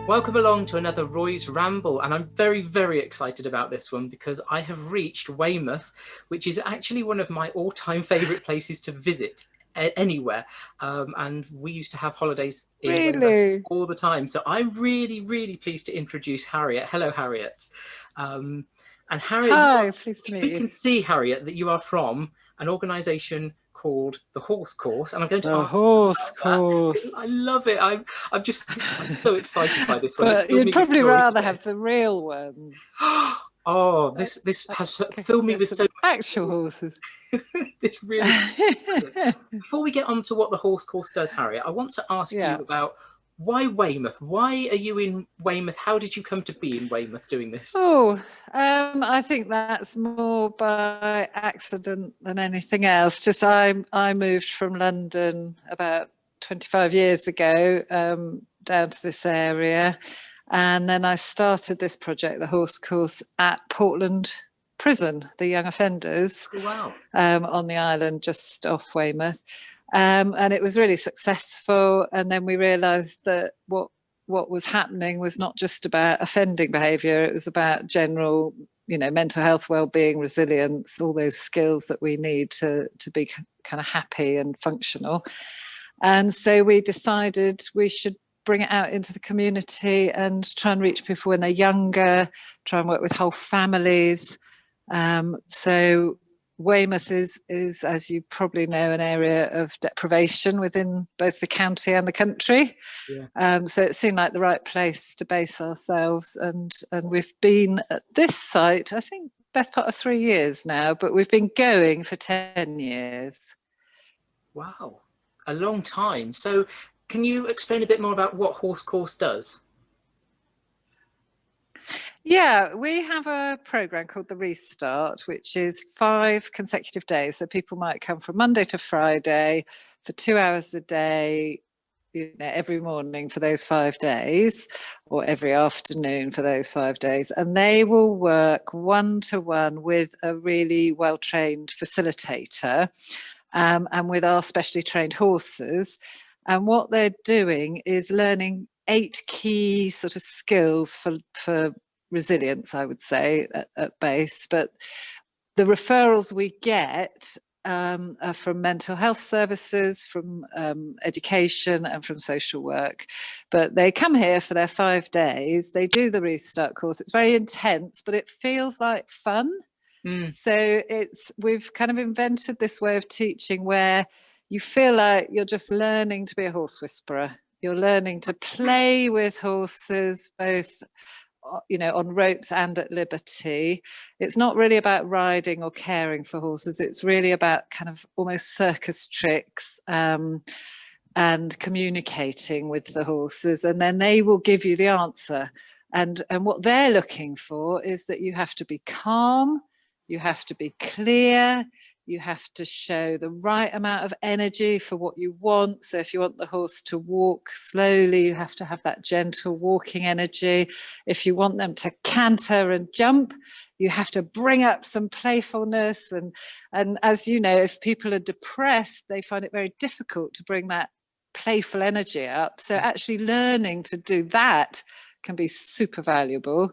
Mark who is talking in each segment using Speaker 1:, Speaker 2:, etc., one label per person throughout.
Speaker 1: Welcome along to another Roy's Ramble, and I'm very, very excited about this one because I have reached Weymouth, which is actually one of my all-time favourite places to visit anywhere. And we used to have holidays in Weymouth
Speaker 2: Really?
Speaker 1: all the time. So I'm really, really pleased to introduce Harriet. Hello, Harriet. And Harriet,
Speaker 2: Hi, pleased to meet
Speaker 1: we
Speaker 2: you.
Speaker 1: can see, Harriet, that you are from an organisation called the Horse Course, and I'm going to
Speaker 2: The
Speaker 1: ask you
Speaker 2: horse
Speaker 1: about that. I
Speaker 2: course.
Speaker 1: love it. I'm so excited by this one. It's
Speaker 2: But
Speaker 1: filled
Speaker 2: you'd
Speaker 1: me with
Speaker 2: probably
Speaker 1: joy
Speaker 2: rather
Speaker 1: today.
Speaker 2: have the real ones.
Speaker 1: Oh,
Speaker 2: Uh,
Speaker 1: this has
Speaker 2: Okay,
Speaker 1: filled me
Speaker 2: get
Speaker 1: with so
Speaker 2: some
Speaker 1: much
Speaker 2: actual horses.
Speaker 1: joy. This really does. Before we get on to what the Horse Course does, Harriet, I want to ask you
Speaker 2: Yeah.
Speaker 1: about why Weymouth? Why are you in Weymouth? How did you come to be in Weymouth doing this?
Speaker 2: Oh, I think that's more by accident than anything else. Just I moved from London about 25 years ago down to this area, and then I started this project, the Horse Course, at Portland Prison, the young offenders,
Speaker 1: Oh, wow.
Speaker 2: on the island just off Weymouth. And it was really successful. And then we realised that what was happening was not just about offending behaviour, it was about general, mental health, well-being, resilience, all those skills that we need to be kind of happy and functional. And so we decided we should bring it out into the community and try and reach people when they're younger, try and work with whole families. So Weymouth is, as you probably know, an area of deprivation within both the county and the country.
Speaker 1: Yeah.
Speaker 2: So it seemed like the right place to base ourselves. And we've been at this site, I think, best part of 3 years now, but we've been going for 10 years.
Speaker 1: Wow. A long time. So can you explain a bit more about what Horse Course does?
Speaker 2: Yeah, we have a program called the Restart, which is 5 consecutive days. So people might come from Monday to Friday for 2 hours a day, every morning for those 5 days, or every afternoon for those 5 days. And they will work one-to-one with a really well-trained facilitator, and with our specially trained horses. And what they're doing is learning 8 key sort of skills for resilience, I would say, at base. But the referrals we get are from mental health services, from education, and from social work. But they come here for their 5 days. They do the Restart course. It's very intense, but it feels like fun.
Speaker 1: Mm.
Speaker 2: So we've kind of invented this way of teaching where you feel like you're just learning to be a horse whisperer. You're learning to play with horses, both on ropes and at liberty. It's not really about riding or caring for horses. It's really about kind of almost circus tricks, and communicating with the horses, and then they will give you the answer. And what they're looking for is that you have to be calm, you have to be clear, you have to show the right amount of energy for what you want. So if you want the horse to walk slowly, you have to have that gentle walking energy. If you want them to canter and jump, you have to bring up some playfulness. And as you know, if people are depressed, they find it very difficult to bring that playful energy up. So actually learning to do that can be super valuable.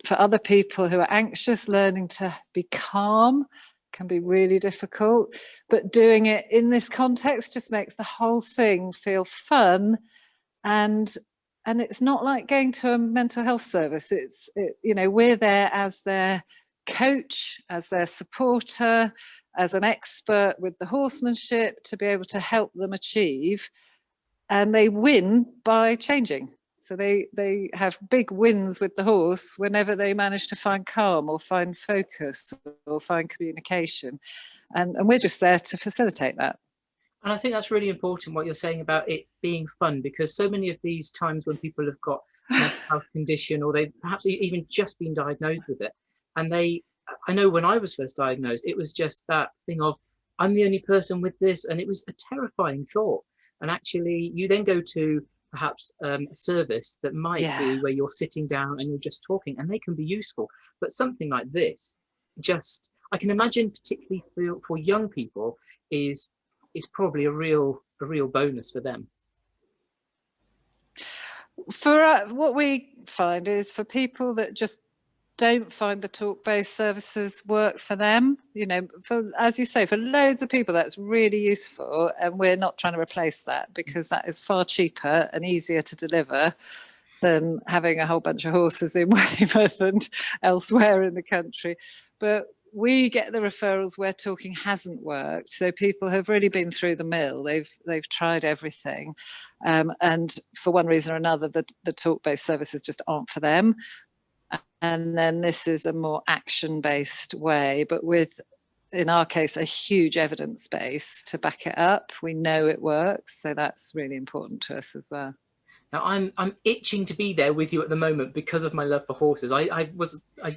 Speaker 2: For other people who are anxious, learning to be calm can be really difficult, but doing it in this context just makes the whole thing feel fun. And it's not like going to a mental health service. We're there as their coach, as their supporter, as an expert with the horsemanship to be able to help them achieve. And they win by changing. So they have big wins with the horse whenever they manage to find calm or find focus or find communication. And we're just there to facilitate that.
Speaker 1: And I think that's really important what you're saying about it being fun, because so many of these times when people have got a mental health condition or they've perhaps even just been diagnosed with it, and I know when I was first diagnosed, it was just that thing of, I'm the only person with this, and it was a terrifying thought. And actually, you then go to perhaps a service that might
Speaker 2: Yeah.
Speaker 1: be where you're sitting down and you're just talking, and they can be useful. But something like this, I can imagine, particularly for young people, is probably a real bonus for them.
Speaker 2: For what we find is for people that just don't find the talk-based services work for them, you know, for, as you say, for loads of people that's really useful, and we're not trying to replace that because that is far cheaper and easier to deliver than having a whole bunch of horses in Weymouth and elsewhere in the country. But we get the referrals where talking hasn't worked. So people have really been through the mill. They've tried everything. And for one reason or another, the talk-based services just aren't for them. And then this is a more action-based way, but with, in our case, a huge evidence base to back it up. We know it works, so that's really important to us as well.
Speaker 1: Now I'm itching to be there with you at the moment because of my love for horses. I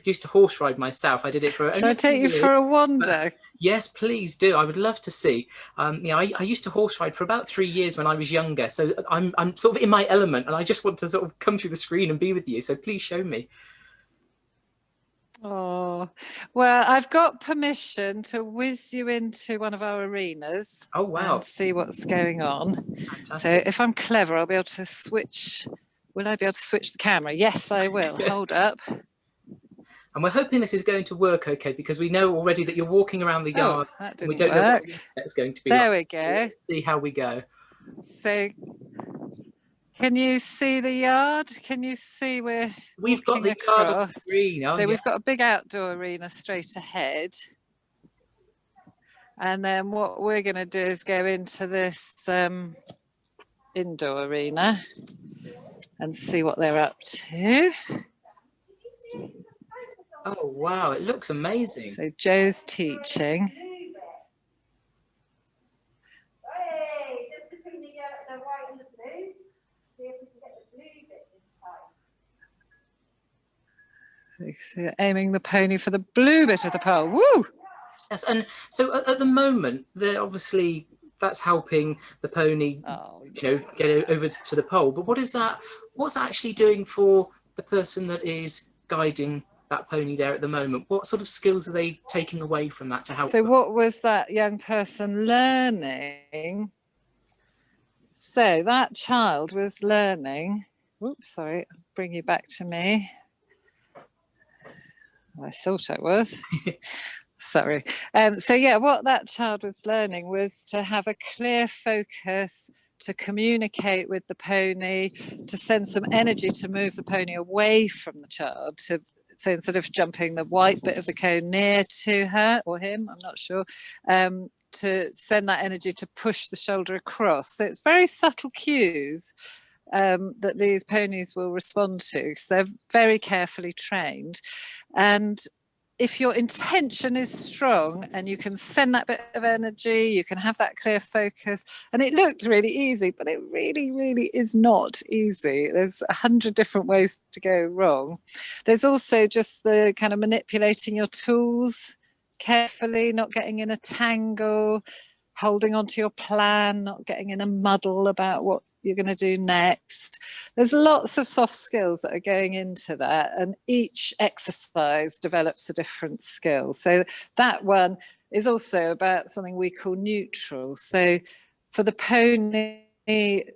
Speaker 1: used to horse ride myself. I did it for
Speaker 2: Shall I take you for a wander?
Speaker 1: Yes, please do. I would love to see. You know, I used to horse ride for about 3 years when I was younger, so I'm sort of in my element, and I just want to sort of come through the screen and be with you. So please show me.
Speaker 2: Oh, well, I've got permission to whiz you into one of our arenas.
Speaker 1: Oh, wow.
Speaker 2: And see what's going on.
Speaker 1: Fantastic.
Speaker 2: So if I'm clever, I'll be able to switch. Will I be able to switch the camera? Yes, I will. Hold up.
Speaker 1: And we're hoping this is going to work okay, because we know already that you're walking around the yard.
Speaker 2: That didn't
Speaker 1: we don't
Speaker 2: work.
Speaker 1: know what it's going to be.
Speaker 2: There
Speaker 1: like.
Speaker 2: We go.
Speaker 1: Let's see how we go.
Speaker 2: So can you see the yard? Can you see
Speaker 1: we've got the
Speaker 2: across?
Speaker 1: Yard on the screen.
Speaker 2: So we've got a big outdoor arena straight ahead. And then what we're going to do is go into this indoor arena and see what they're up to.
Speaker 1: Oh, wow. It looks amazing.
Speaker 2: So Joe's teaching. So aiming the pony for the blue bit of the pole. Woo!
Speaker 1: Yes, and so at the moment, they're obviously that's helping the pony, you know, get over to the pole. But what's that actually doing for the person that is guiding that pony there at the moment? What sort of skills are they taking away from that to help them?
Speaker 2: What was that young person learning? So that child was learning. Oops, sorry, I'll bring you back to me. I thought I was. Sorry. So yeah, what that child was learning was to have a clear focus, to communicate with the pony, to send some energy to move the pony away from the child. So instead of jumping the white bit of the cone near to her or him, I'm not sure, to send that energy to push the shoulder across. So it's very subtle cues that these ponies will respond to, because they're very carefully trained. And if your intention is strong and you can send that bit of energy, you can have that clear focus. And it looked really easy, but it really, really is not easy. There's 100 different ways to go wrong. There's also just the kind of manipulating your tools carefully, not getting in a tangle, holding on to your plan, not getting in a muddle about what you're going to do next. There's lots of soft skills that are going into that, and each exercise develops a different skill. So that one is also about something we call neutral. So for the pony, he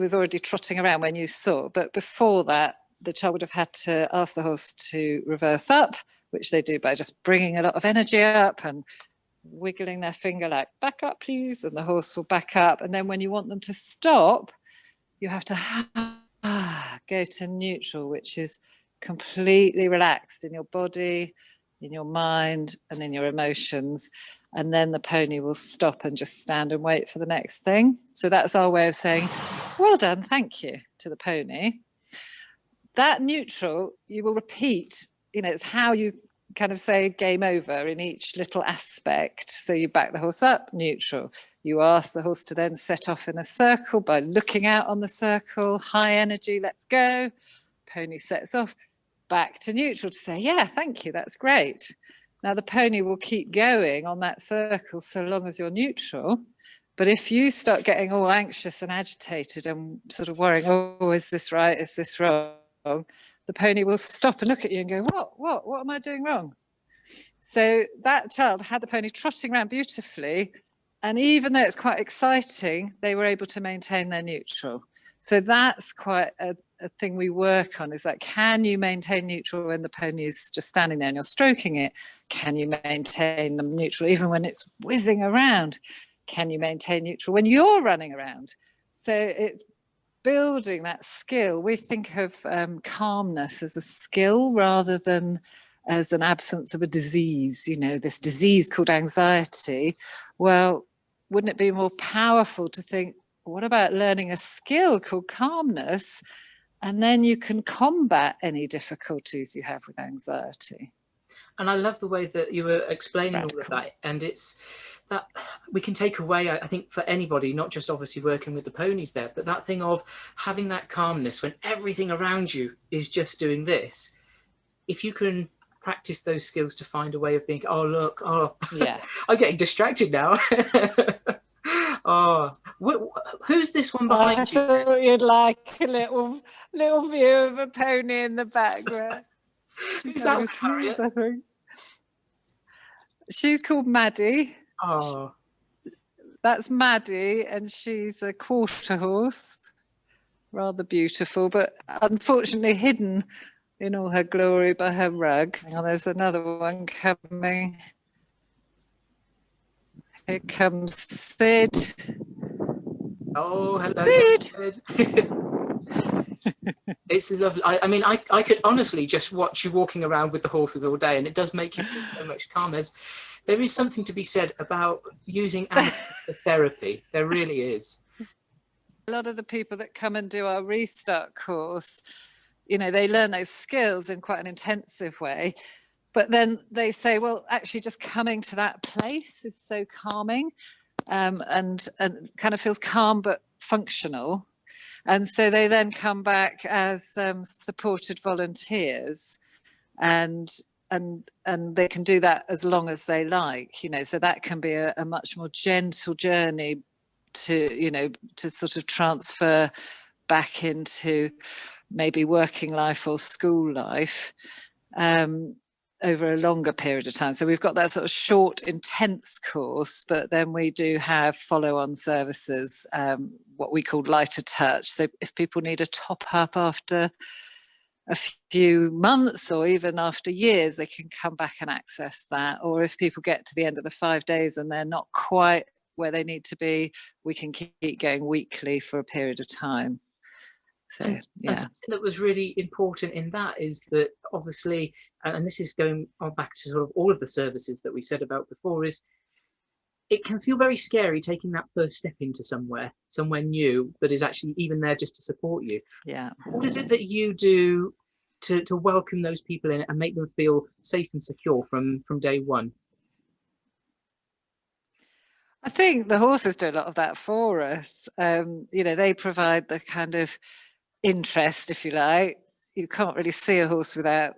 Speaker 2: was already trotting around when you saw, but before that, the child would have had to ask the horse to reverse up, which they do by just bringing a lot of energy up and wiggling their finger like, back up please, and the horse will back up. And then when you want them to stop, you have to go to neutral, which is completely relaxed in your body, in your mind, and in your emotions. And then the pony will stop and just stand and wait for the next thing. So that's our way of saying, well done, thank you, to the pony. That neutral, you will repeat, you know, it's how you kind of say game over in each little aspect. So you back the horse up, neutral. You ask the horse to then set off in a circle by looking out on the circle, high energy, let's go. Pony sets off, back to neutral to say, yeah, thank you, that's great. Now the pony will keep going on that circle so long as you're neutral. But if you start getting all anxious and agitated and sort of worrying, oh, is this right, is this wrong? The pony will stop and look at you and go, what am I doing wrong? So that child had the pony trotting around beautifully. And even though it's quite exciting, they were able to maintain their neutral. So that's quite a a thing we work on, is like, can you maintain neutral when the pony is just standing there and you're stroking it? Can you maintain them neutral even when it's whizzing around? Can you maintain neutral when you're running around? So it's building that skill. We think of calmness as a skill rather than as an absence of a disease, you know, this disease called anxiety. Well, wouldn't it be more powerful to think, what about learning a skill called calmness? And then you can combat any difficulties you have with anxiety.
Speaker 1: And I love the way that you were explaining all of that. And it's that we can take away, I think, for anybody, not just obviously working with the ponies there, but that thing of having that calmness when everything around you is just doing this. If you can practice those skills to find a way of being, oh, look, oh,
Speaker 2: yeah,
Speaker 1: I'm getting distracted now. Oh, who's this one behind you?
Speaker 2: I thought you'd like a little view of a pony in the background.
Speaker 1: Who's that? Harriet?
Speaker 2: I think. She's called Maddie.
Speaker 1: Oh,
Speaker 2: that's Maddie, and she's a quarter horse, rather beautiful, but unfortunately hidden in all her glory by her rug. Oh, there's another one coming. Here comes Sid.
Speaker 1: Oh, hello,
Speaker 2: Sid.
Speaker 1: It's lovely. I mean, I could honestly just watch you walking around with the horses all day, and it does make you feel so much calmer. There is something to be said about using animals for therapy. There really is.
Speaker 2: A lot of the people that come and do our restart course, you know, they learn those skills in quite an intensive way. But then they say, well, actually just coming to that place is so calming, and kind of feels calm but functional. And so they then come back as supported volunteers, and they can do that as long as they like, you know, so that can be a much more gentle journey to, you know, to sort of transfer back into maybe working life or school life over a longer period of time. So we've got that sort of short, intense course, but then we do have follow-on services, what we call lighter touch. So if people need a top up after a few months or even after years, they can come back and access that. Or if people get to the end of the 5 days and they're not quite where they need to be, we can keep going weekly for a period of time. So,
Speaker 1: and something that was really important in that is that obviously, and this is going on back to sort of all of the services that we've said about before, is it can feel very scary taking that first step into somewhere new that is actually even there just to support you.
Speaker 2: Yeah.
Speaker 1: What is it that you do to welcome those people in and make them feel safe and secure from day one?
Speaker 2: I think the horses do a lot of that for us. You know, they provide the kind of interest, if you like. You can't really see a horse without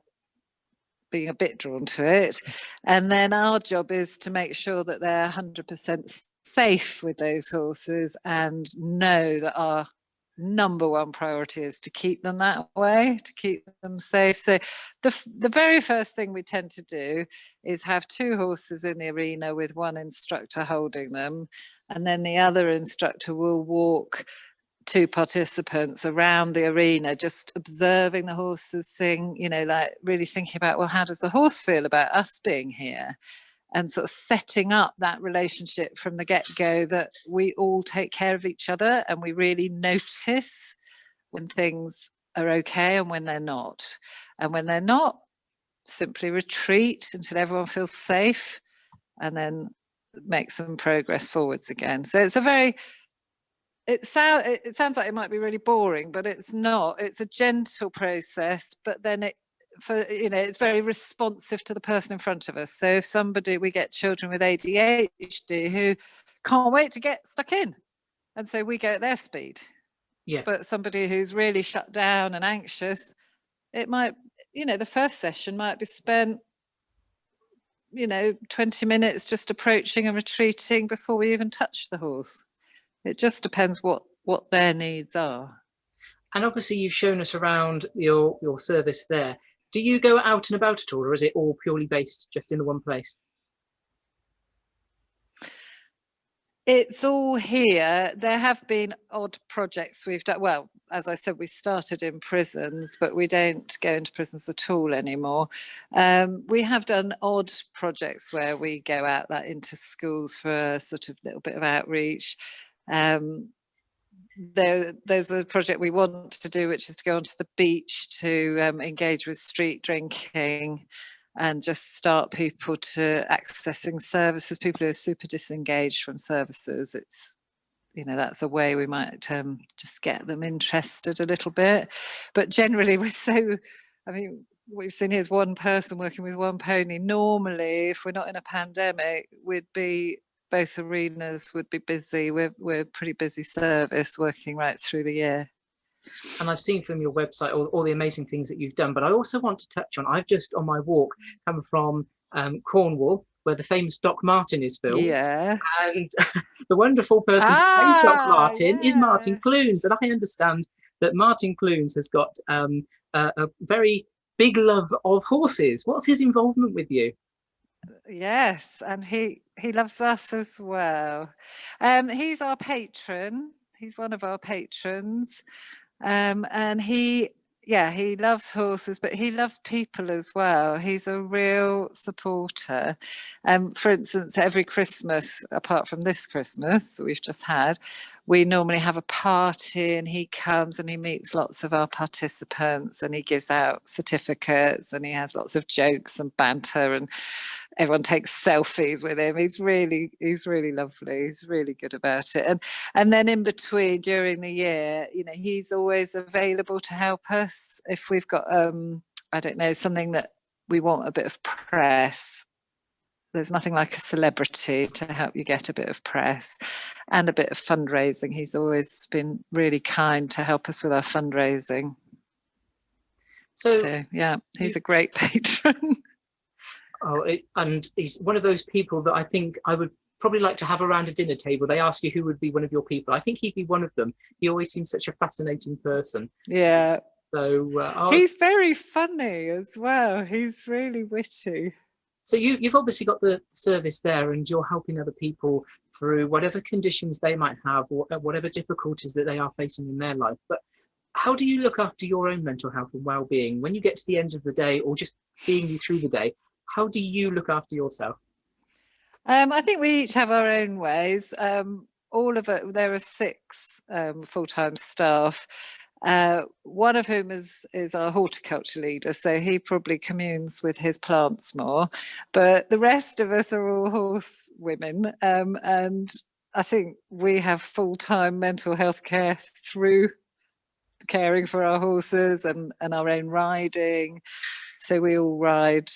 Speaker 2: being a bit drawn to it. And then our job is to make sure that they're 100% safe with those horses and know that our number one priority is to keep them that way, to keep them safe. So the very first thing we tend to do is have 2 horses in the arena with one instructor holding them, and then the other instructor will walk 2 participants around the arena, just observing the horses sing, you know, like really thinking about, well, how does the horse feel about us being here? And sort of setting up that relationship from the get-go, that we all take care of each other and we really notice when things are okay and when they're not. And when they're not, simply retreat until everyone feels safe and then make some progress forwards again. So it's a very, it sounds like it might be really boring, but it's not. It's a gentle process, but then it's very responsive to the person in front of us. So if we get children with ADHD who can't wait to get stuck in, and so we go at their speed.
Speaker 1: Yeah.
Speaker 2: But somebody who's really shut down and anxious, it might, the first session might be spent 20 minutes just approaching and retreating before we even touch the horse. It just depends what their needs are.
Speaker 1: And obviously you've shown us around your service there. Do you go out and about at all, or is it all purely based just in the one place?
Speaker 2: It's all here. There have been odd projects we've done. Well, as I said, we started in prisons, but we don't go into prisons at all anymore. We have done odd projects where we go out like, into schools for a sort of little bit of outreach. There's a project we want to do, which is to go onto the beach to engage with street drinking and just start people to accessing services, people who are super disengaged from services. It's, you know, that's a way we might just get them interested a little bit. But generally we're so, I mean, what we've seen here is one person working with one pony. Normally, if we're not in a pandemic, we'd be, both arenas would be busy. We're pretty busy service working right through the year.
Speaker 1: And I've seen from your website all the amazing things that you've done. But I also want to touch on, I've just on my walk come from Cornwall, where the famous Doc Martin is filmed.
Speaker 2: Yeah.
Speaker 1: And the wonderful person who plays Doc Martin is Martin
Speaker 2: yes.
Speaker 1: Clunes. And I understand that Martin Clunes has got a very big love of horses. What's his involvement with you?
Speaker 2: Yes, and he loves us as well. He's our patron. He's one of our patrons. And he loves horses, but he loves people as well. He's a real supporter. For instance, every Christmas, apart from this Christmas that we've just had, we normally have a party and he comes and he meets lots of our participants and he gives out certificates and he has lots of jokes and banter and everyone takes selfies with him. He's really lovely. He's really good about it. And then in between, during the year, you know, he's always available to help us if we've got I don't know, something that we want a bit of press. There's nothing like a celebrity to help you get a bit of press and a bit of fundraising. He's always been really kind to help us with our fundraising. So yeah, he's a great patron.
Speaker 1: And he's one of those people that I think I would probably like to have around a dinner table. They ask you who would be one of your people. I think he'd be one of them. He always seems such a fascinating person.
Speaker 2: Yeah.
Speaker 1: So
Speaker 2: he's very funny as well. He's really witty.
Speaker 1: So you've obviously got the service there and you're helping other people through whatever conditions they might have or whatever difficulties that they are facing in their life. But how do you look after your own mental health and well-being when you get to the end of the day, or just seeing you through the day? How do you look after yourself?
Speaker 2: I think we each have our own ways. All of it, there are 6 full-time staff. One of whom is our horticulture leader, so he probably communes with his plants more. But the rest of us are all horse women, and I think we have full-time mental health care through caring for our horses and our own riding. So we all ride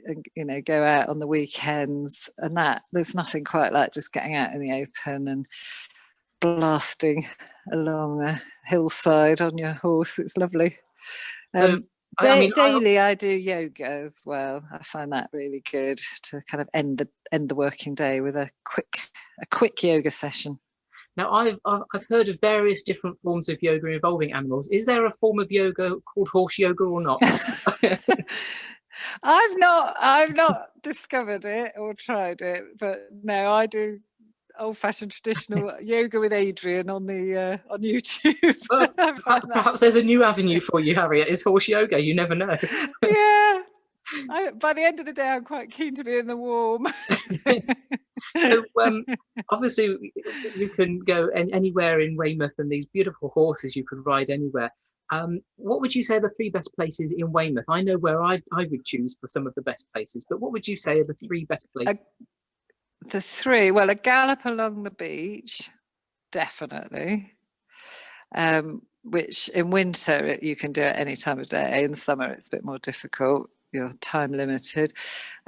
Speaker 2: and, you know, go out on the weekends, and that there's nothing quite like just getting out in the open and blasting along a hillside on your horse. It's lovely.
Speaker 1: So
Speaker 2: daily I do yoga as well. I find that really good to kind of end the working day with a quick yoga session.
Speaker 1: Now I've heard of various different forms of yoga involving animals. Is there a form of yoga called horse yoga or not?
Speaker 2: I've not discovered it or tried it, but no, I do old-fashioned traditional yoga with Adrian on YouTube.
Speaker 1: Well, perhaps there's a new avenue for you, Harriet. Is horse yoga? You never know.
Speaker 2: Yeah. By the end of the day, I'm quite keen to be in the warm.
Speaker 1: So, obviously, you can go anywhere in Weymouth, and these beautiful horses you could ride anywhere. What would you say are the 3 best places in Weymouth? I know where I would choose for some of the best places, but what would you say are the 3 best places?
Speaker 2: The 3, well, a gallop along the beach, definitely. Which in winter you can do at any time of day. In summer it's a bit more difficult. You're time limited.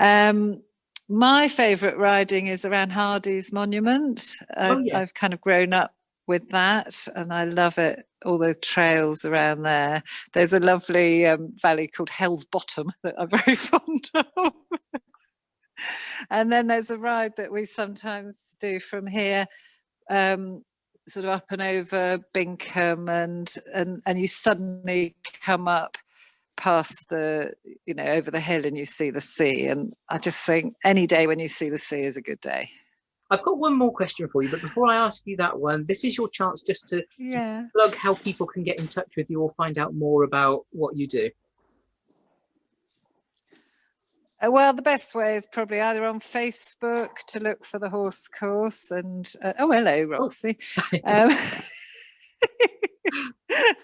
Speaker 2: My favourite riding is around Hardy's Monument. I've kind of grown up with that and I love it. All those trails around there. There's a lovely valley called Hell's Bottom that I'm very fond of. And then there's a ride that we sometimes do from here, sort of up and over Binkham, and you suddenly come up past over the hill and you see the sea. And I just think any day when you see the sea is a good day.
Speaker 1: I've got one more question for you, but before I ask you that one, this is your chance just to
Speaker 2: Yeah.
Speaker 1: plug how people can get in touch with you or find out more about what you do.
Speaker 2: Well, the best way is probably either on Facebook to look for the horse course and oh, hello, Roxy.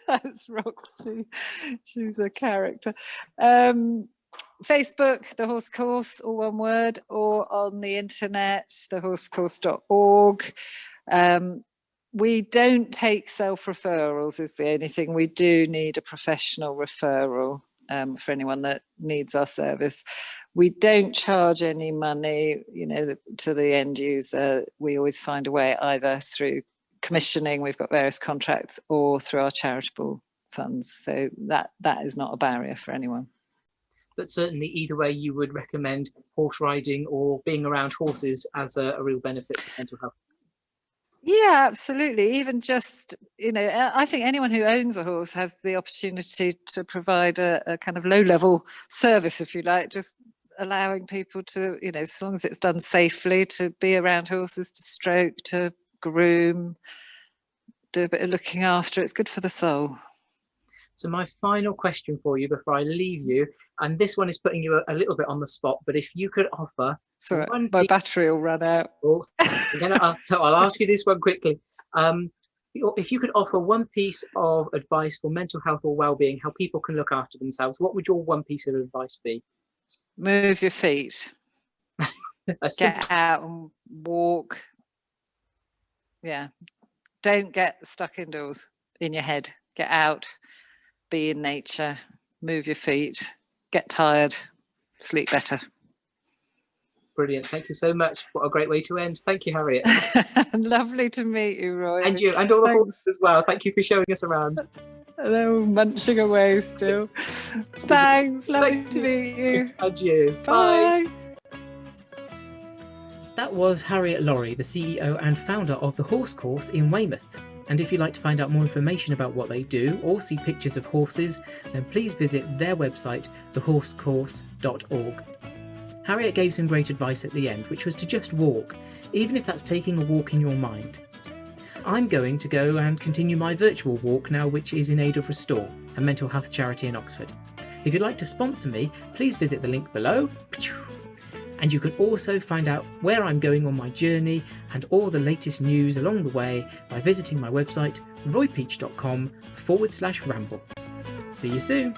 Speaker 2: That's Roxy. She's a character. Facebook, the horse course, all one word, or on the internet, thehorsecourse.org. We don't take self-referrals is the only thing. We do need a professional referral for anyone that needs our service. We don't charge any money, to the end user. We always find a way either through commissioning, we've got various contracts, or through our charitable funds. So that is not a barrier for anyone.
Speaker 1: But certainly either way, you would recommend horse riding or being around horses as a real benefit to mental health.
Speaker 2: Yeah, absolutely. Even just, I think anyone who owns a horse has the opportunity to provide a kind of low-level service, if you like, just allowing people to, as long as it's done safely, to be around horses, to stroke, to groom, do a bit of looking after. It's good for the soul.
Speaker 1: So my final question for you before I leave you, and this one is putting you a little bit on the spot, but if you could offer...
Speaker 2: Sorry, my battery will run out.
Speaker 1: So I'll ask you this one quickly. If you could offer one piece of advice for mental health or well-being, how people can look after themselves, what would your one piece of advice be?
Speaker 2: Move your feet. Get out and walk. Yeah. Don't get stuck indoors in your head. Get out, be in nature, move your feet, get tired, sleep better.
Speaker 1: Brilliant. Thank you so much. What a great way to end. Thank you, Harriet.
Speaker 2: Lovely to meet you, Roy.
Speaker 1: And you, and all the horses as well. Thank you for showing us around.
Speaker 2: They're munching away still. Thanks. Lovely to meet you.
Speaker 1: And you.
Speaker 2: Bye.
Speaker 1: That was Harriet Laurie, the CEO and founder of the Horse Course in Weymouth. And if you'd like to find out more information about what they do or see pictures of horses, then please visit their website, thehorsecourse.org. Harriet gave some great advice at the end, which was to just walk, even if that's taking a walk in your mind. I'm going to go and continue my virtual walk now, which is in aid of Restore, a mental health charity in Oxford. If you'd like to sponsor me, please visit the link below. And you can also find out where I'm going on my journey and all the latest news along the way by visiting my website, roypeach.com/ramble. See you soon.